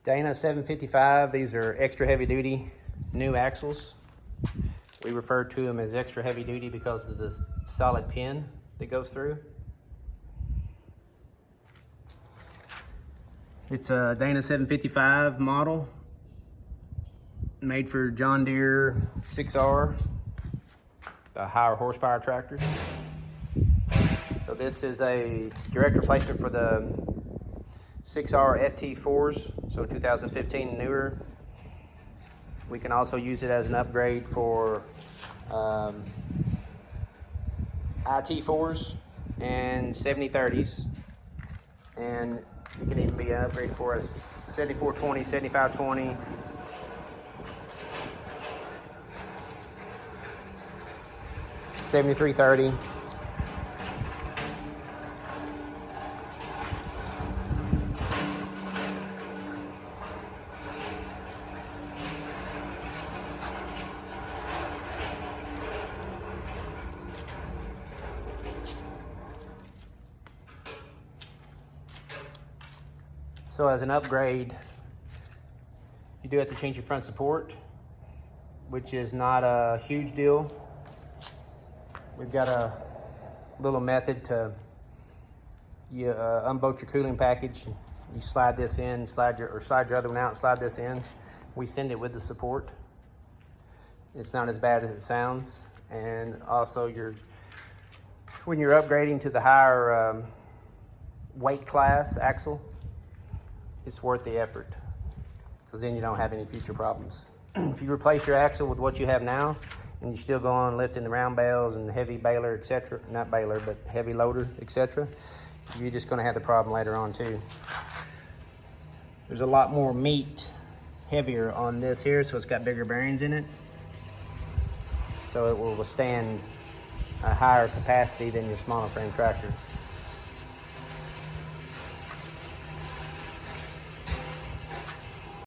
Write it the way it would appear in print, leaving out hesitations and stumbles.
Dana 755, these are extra heavy duty new axles. We refer to them as extra heavy duty because of the solid pin that goes through. It's a Dana 755 model, made for John Deere 6R, the higher horsepower tractors. So this is a direct replacement for the 6R FT4s, so 2015 and newer. We can also use it as an upgrade for IT4s and 7030s. And it can even be an upgrade for a 7420, 7520. $73.30. So as an upgrade, you do have to change your front support, which is not a huge deal. We've got a little method to unbolt your cooling package. You slide this in, slide your other one out, slide this in. We send it with the support. It's not as bad as it sounds. And also when you're upgrading to the higher weight class axle, it's worth the effort, because then you don't have any future problems. If you replace your axle with what you have now, and you still go on lifting the round bales and heavy baler, etc., not baler, but heavy loader, etc., you're just going to have the problem later on too. There's a lot more meat, heavier on this here, so it's got bigger bearings in it, so it will withstand a higher capacity than your smaller frame tractor.